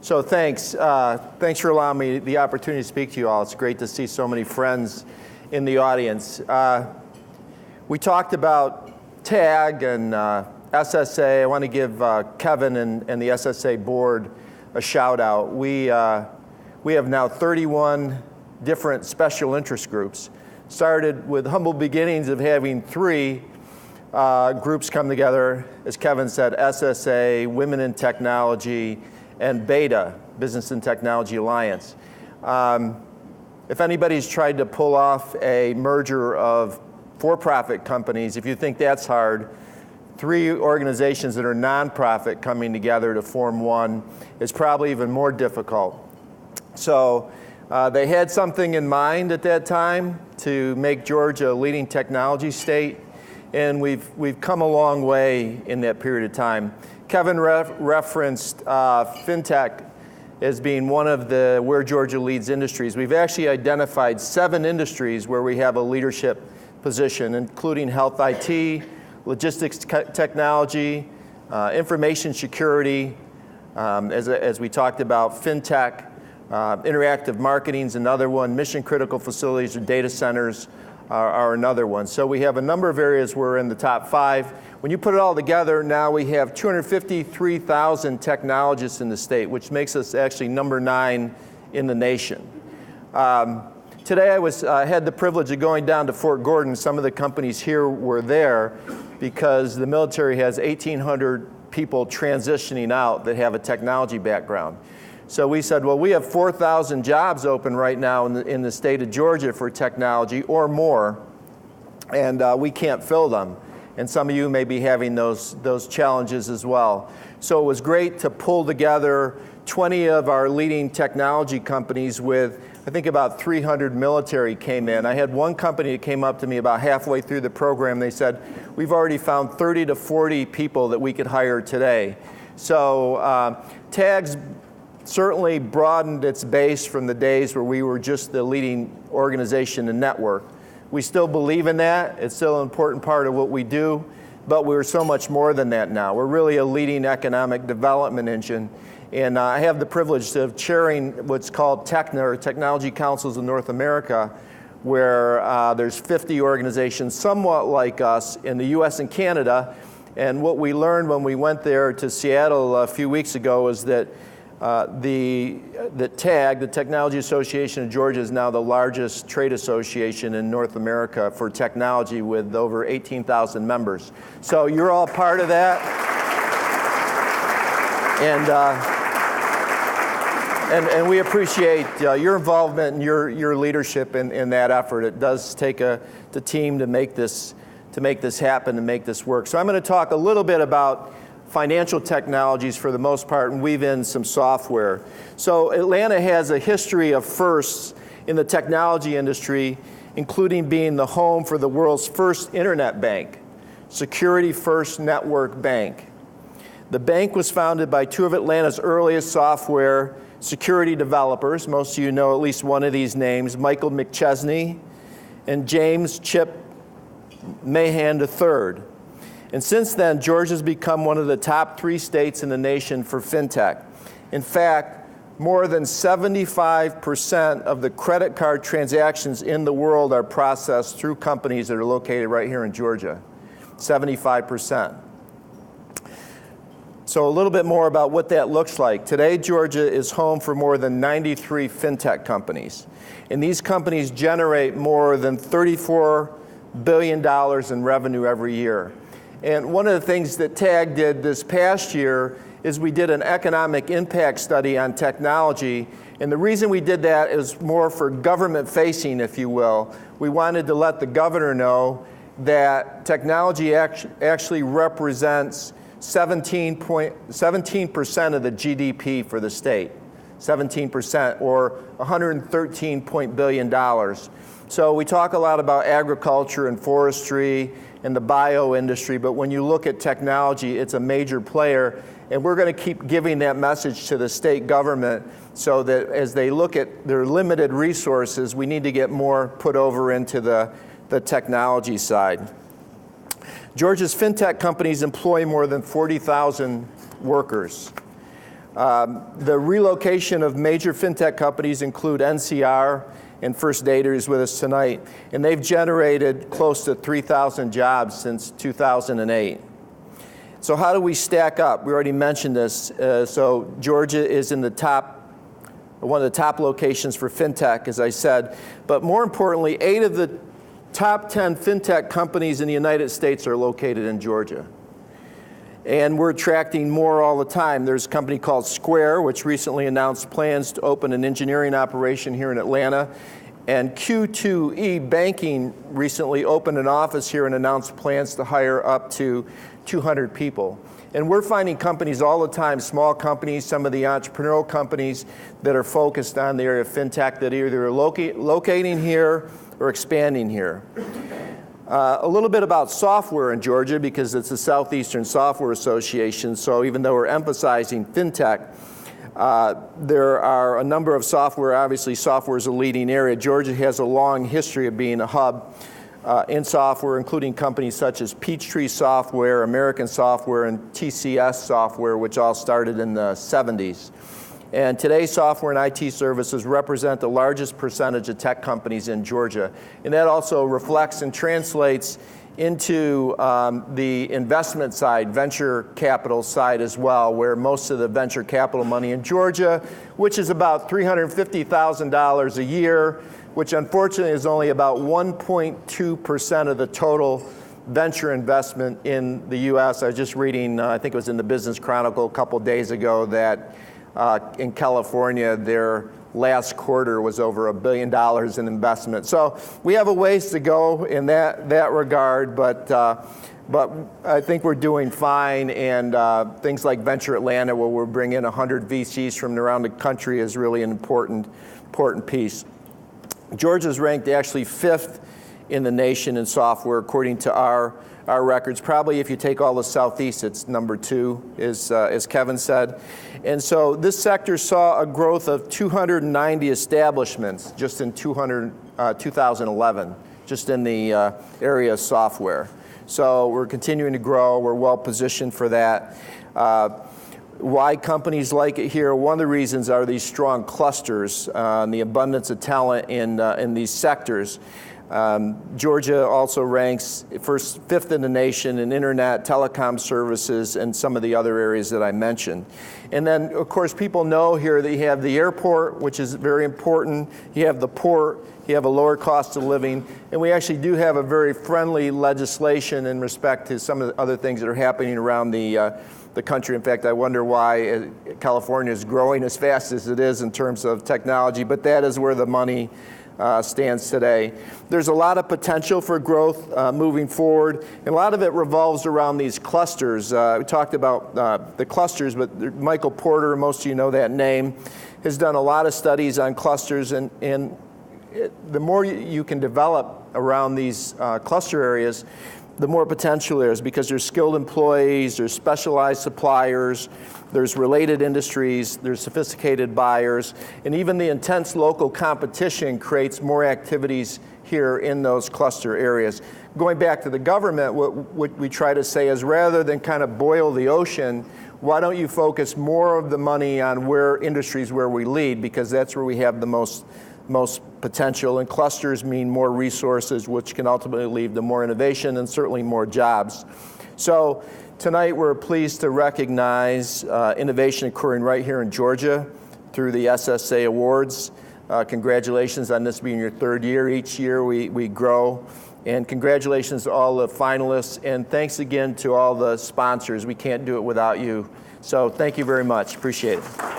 So thanks. Thanks for allowing me the opportunity to speak to you all. It's great to see so many friends in the audience. We talked about TAG and SSA. I want to give Kevin and the SSA board a shout out. We have now 31 different special interest groups. Started with humble beginnings of having 3 groups come together, as Kevin said, SSA, Women in Technology, and BETA, Business and Technology Alliance. If anybody's tried to pull off a merger of for-profit companies, if you think that's hard, 3 organizations that are nonprofit coming together to form one is probably even more difficult. So they had something in mind at that time to make Georgia a leading technology state, and we've come a long way in that period of time. Kevin referenced FinTech as being one of the where Georgia leads industries. We've actually identified 7 industries where we have a leadership position, including health IT, logistics technology, information security, as we talked about, FinTech, interactive marketing is another one, mission critical facilities or data centers are another one. So we have a number of areas where we're in the top 5. When you put it all together, now we have 253,000 technologists in the state, which makes us actually number 9 in the nation. Today I had the privilege of going down to Fort Gordon. Some of the companies here were there because the military has 1,800 people transitioning out that have a technology background. So we said, well, we have 4,000 jobs open right now in the state of Georgia for technology or more, and we can't fill them. And some of you may be having those challenges as well. So it was great to pull together 20 of our leading technology companies with, I think about 300 military came in. I had one company that came up to me about halfway through the program. They said, we've already found 30 to 40 people that we could hire today. So TAG's certainly broadened its base from the days where we were just the leading organization and network. We still believe in that. It's still an important part of what we do, but we're so much more than that now. We're really a leading economic development engine. And I have the privilege of chairing what's called TECNA, or Technology Councils of North America, where there's 50 organizations somewhat like us in the US and Canada. And what we learned when we went there to Seattle a few weeks ago is that the TAG, the Technology Association of Georgia, is now the largest trade association in North America for technology with over 18,000 members. So you're all part of that. And we appreciate your involvement and your leadership in that effort. It does take the team to make this happen and make this work. So I'm going to talk a little bit about financial technologies for the most part and weave in some software. So Atlanta has a history of firsts in the technology industry, including being the home for the world's first internet bank, Security First Network Bank. The bank was founded by 2 of Atlanta's earliest software security developers. Most of you know at least one of these names, Michael McChesney and James Chip Mahan III. And since then, Georgia's become one of the top 3 states in the nation for FinTech. In fact, more than 75% of the credit card transactions in the world are processed through companies that are located right here in Georgia. 75%. So a little bit more about what that looks like. Today, Georgia is home for more than 93 FinTech companies. And these companies generate more than $34 billion in revenue every year. And one of the things that TAG did this past year is we did an economic impact study on technology. And the reason we did that is more for government facing, if you will. We wanted to let the governor know that technology actually represents 17% of the GDP for the state. 17%, or $113 billion. So we talk a lot about agriculture and forestry and the bio industry, but when you look at technology, it's a major player, and we're going to keep giving that message to the state government so that as they look at their limited resources, we need to get more put over into the technology side. Georgia's FinTech companies employ more than 40,000 workers. The relocation of major fintech companies include NCR and First Data is with us tonight, and they've generated close to 3,000 jobs since 2008. So how do we stack up? We already mentioned this. So Georgia is in the top, one of the top locations for fintech, as I said. But more importantly, 8 of the top 10 fintech companies in the United States are located in Georgia. And we're attracting more all the time. There's a company called Square, which recently announced plans to open an engineering operation here in Atlanta. And Q2E Banking recently opened an office here and announced plans to hire up to 200 people. And we're finding companies all the time, small companies, some of the entrepreneurial companies that are focused on the area of fintech that either are locating here or expanding here. A little bit about software in Georgia, because it's the Southeastern Software Association, so even though we're emphasizing fintech, there are a number of software. Obviously, software is a leading area. Georgia has a long history of being a hub in software, including companies such as Peachtree Software, American Software, and TCS Software, which all started in the 70s. And today, software and IT services represent the largest percentage of tech companies in Georgia. And that also reflects and translates into the investment side, venture capital side as well, where most of the venture capital money in Georgia, which is about $350,000 a year, which unfortunately is only about 1.2% of the total venture investment in the US. I was just reading, I think it was in the Business Chronicle a couple days ago, that in California, their last quarter was over $1 billion in investment. So we have a ways to go in that regard, but I think we're doing fine. And things like Venture Atlanta, where we're bringing 100 VCs from around the country, is really an important piece. Georgia's ranked actually 5th in the nation in software, according to our records. Probably if you take all the Southeast, it's number 2, as Kevin said. And so this sector saw a growth of 290 establishments just in 2011, just in the area of software. So we're continuing to grow. We're well positioned for that. Why companies like it here? One of the reasons are these strong clusters and the abundance of talent in these sectors. Georgia also ranks 5th in the nation in internet, telecom services, and some of the other areas that I mentioned. And then, of course, people know here that you have the airport, which is very important. You have the port. You have a lower cost of living. And we actually do have a very friendly legislation in respect to some of the other things that are happening around the country. In fact, I wonder why California is growing as fast as it is in terms of technology, but that is where the money stands today. There's a lot of potential for growth moving forward, and a lot of it revolves around these clusters. We talked about the clusters, but Michael Porter, most of you know that name, has done a lot of studies on clusters, and the more you can develop around these cluster areas, the more potential there is, because there's skilled employees, there's specialized suppliers, there's related industries, there's sophisticated buyers, and even the intense local competition creates more activities here in those cluster areas. Going back to the government, what we try to say is, rather than kind of boil the ocean, why don't you focus more of the money on industries where we lead, because that's where we have the most potential, and clusters mean more resources, which can ultimately lead to more innovation and certainly more jobs. So tonight we're pleased to recognize innovation occurring right here in Georgia through the SSA Awards. Congratulations on this being your 3rd year. Each year we grow. And congratulations to all the finalists, and thanks again to all the sponsors. We can't do it without you. So thank you very much. Appreciate it.